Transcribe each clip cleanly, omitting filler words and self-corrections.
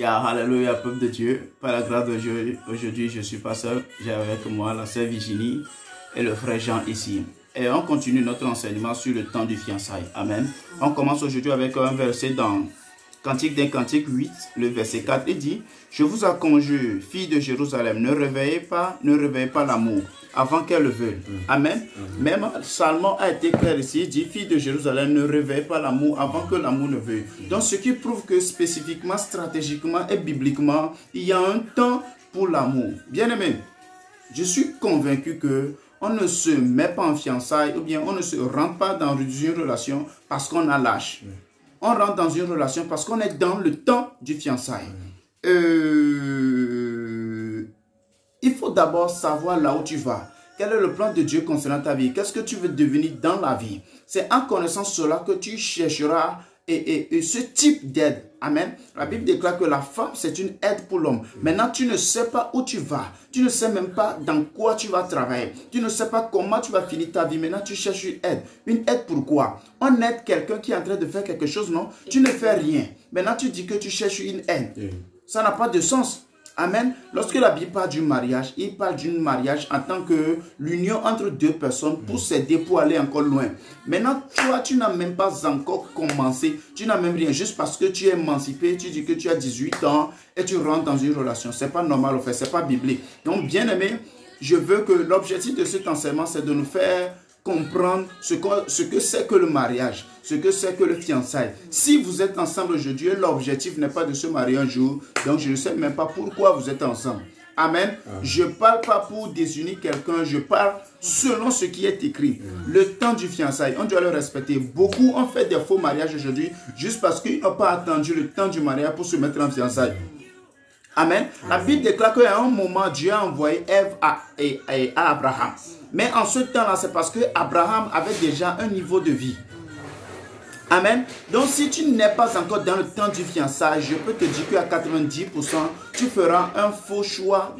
Alléluia, peuple de Dieu. Par la grâce de Dieu, aujourd'hui, je ne suis pas seul. J'ai avec moi la sœur Virginie et le frère Jean ici. Et on continue notre enseignement sur le temps du fiançailles. Amen. On commence aujourd'hui avec un verset dans Cantique d'un Cantique 8, le verset 4. Il dit: je vous en conjure, filles de Jérusalem, ne réveillez pas l'amour avant qu'elle le veuille. Amen. Même Salomon a été clair ici. Il dit: filles de Jérusalem, ne réveillez pas l'amour avant que l'amour ne veuille. Donc ce qui prouve que spécifiquement, stratégiquement et bibliquement, il y a un temps pour l'amour. Bien aimé, je suis convaincu que on ne se met pas en fiançailles ou bien on ne se rentre pas dans une relation parce qu'on a l'âge. On rentre dans une relation parce qu'on est dans le temps du fiançailles. Il faut d'abord savoir là où tu vas. Quel est le plan de Dieu concernant ta vie? Qu'est-ce que tu veux devenir dans la vie? C'est en connaissant cela que tu chercheras ce type d'aide. Amen. La Bible déclare que la femme, c'est une aide pour l'homme. Maintenant, tu ne sais pas où tu vas. Tu ne sais même pas dans quoi tu vas travailler. Tu ne sais pas comment tu vas finir ta vie. Maintenant, tu cherches une aide. Une aide pourquoi? On aide quelqu'un qui est en train de faire quelque chose, non? Tu ne fais rien. Maintenant, tu dis que tu cherches une aide. Ça n'a pas de sens. Amen. Lorsque la Bible parle du mariage, il parle d'un mariage en tant que l'union entre deux personnes pour s'aider pour aller encore loin. Maintenant, toi, tu n'as même pas encore commencé. Tu n'as même rien. Juste parce que tu es émancipé, tu dis que tu as 18 ans et tu rentres dans une relation. Ce n'est pas normal, en fait. Ce n'est pas biblique. Donc, bien aimé, je veux que l'objectif de cet enseignement, c'est de nous faire comprendre ce que c'est que le mariage, ce que c'est que le fiançailles. Si vous êtes ensemble aujourd'hui, l'objectif n'est pas de se marier un jour, donc je ne sais même pas pourquoi vous êtes ensemble. Amen. Je ne parle pas pour désunir quelqu'un, je parle selon ce qui est écrit. Le temps du fiançailles, on doit le respecter. Beaucoup ont fait des faux mariages aujourd'hui juste parce qu'ils n'ont pas attendu le temps du mariage pour se mettre en fiançailles. Amen. La Bible déclare qu'à un moment, Dieu a envoyé Ève à Abraham. Mais en ce temps-là, c'est parce que Abraham avait déjà un niveau de vie. Amen. Donc, si tu n'es pas encore dans le temps du fiançailles, je peux te dire qu'à 90%, tu feras un faux choix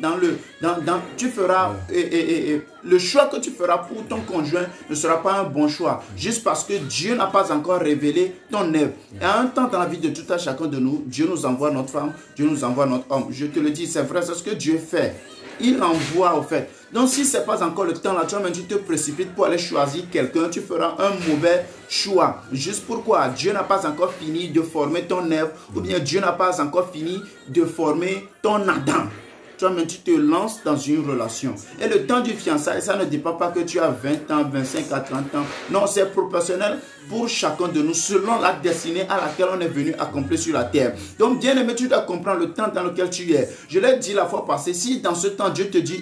le choix que tu feras pour ton conjoint ne sera pas un bon choix. Juste parce que Dieu n'a pas encore révélé ton œuvre. Et à un temps dans la vie de tout un chacun de nous, Dieu nous envoie notre femme, Dieu nous envoie notre homme. Je te le dis, c'est vrai, c'est ce que Dieu fait. Il envoie au fait. Donc si ce n'est pas encore le temps là, tu te précipites pour aller choisir quelqu'un, tu feras un mauvais choix. Juste pourquoi? Dieu n'a pas encore fini de former ton œuvre, ou bien Dieu n'a pas encore fini de former ton Adam. Toi-même, tu te lances dans une relation. Et le temps du fiançailles, ça ne dépend pas que tu as 20 ans, 25 à 30 ans. Non, c'est proportionnel pour chacun de nous, selon la destinée à laquelle on est venu accomplir sur la terre. Donc, bien aimé, tu dois comprendre le temps dans lequel tu es. Je l'ai dit la fois passée, si dans ce temps, Dieu te dit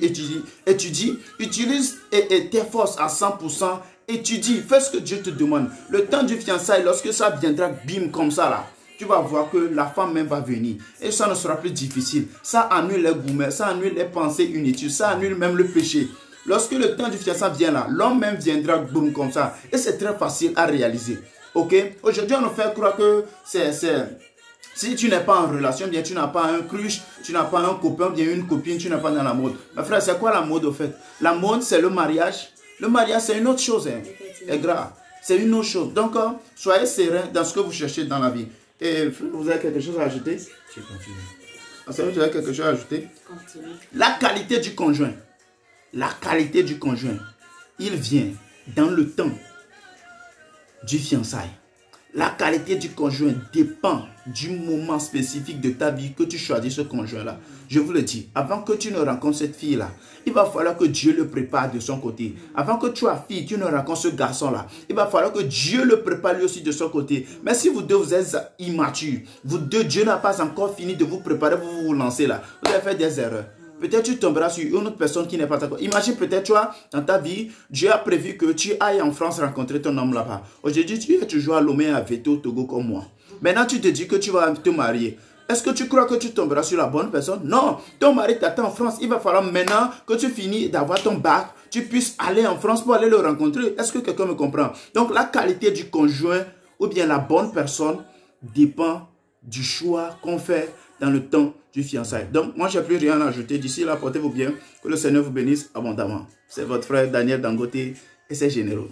étudie, utilise tes forces à 100%, étudie, fais ce que Dieu te demande. Le temps du fiançailles, lorsque ça viendra, bim, comme ça là, tu vas voir que la femme même va venir. Et ça ne sera plus difficile. Ça annule les gourmets, ça annule les pensées inutiles, ça annule même le péché. Lorsque le temps du fiançailles vient là, l'homme même viendra boum comme ça. Et c'est très facile à réaliser. Ok? Aujourd'hui, on nous fait croire que si tu n'es pas en relation, bien tu n'as pas un crush, tu n'as pas un copain, bien une copine, tu n'es pas dans la mode. Mais frère, c'est quoi la mode au fait? La mode, c'est le mariage. Le mariage, c'est une autre chose. Hein. Et grave. C'est une autre chose. Donc, soyez serein dans ce que vous cherchez dans la vie. Et vous avez quelque chose à ajouter? Je continue. Vous avez quelque chose à ajouter? Continue. La qualité du conjoint. La qualité du conjoint. Il vient dans le temps du fiançailles. La qualité du conjoint dépend du moment spécifique de ta vie que tu choisis ce conjoint-là. Je vous le dis, avant que tu ne rencontres cette fille-là, il va falloir que Dieu le prépare de son côté. Avant que toi, fille, tu ne rencontres ce garçon-là, il va falloir que Dieu le prépare lui aussi de son côté. Mais si vous deux, vous êtes immatures, vous deux, Dieu n'a pas encore fini de vous préparer, vous lancez là, vous allez faire des erreurs. Peut-être tu tomberas sur une autre personne qui n'est pas d'accord. Imagine peut-être toi, dans ta vie, Dieu a prévu que tu ailles en France rencontrer ton homme là-bas. Aujourd'hui, tu es toujours à Lomé, à Veto, au Togo comme moi. Maintenant, tu te dis que tu vas te marier. Est-ce que tu crois que tu tomberas sur la bonne personne? Non, ton mari t'attend en France. Il va falloir maintenant que tu finis d'avoir ton bac, tu puisses aller en France pour aller le rencontrer. Est-ce que quelqu'un me comprend? Donc, la qualité du conjoint ou bien la bonne personne dépend du choix qu'on fait dans le temps du fiançailles. Donc, moi, je n'ai plus rien à ajouter. D'ici là, portez-vous bien. Que le Seigneur vous bénisse abondamment. C'est votre frère Daniel Dangote et c'est généreux.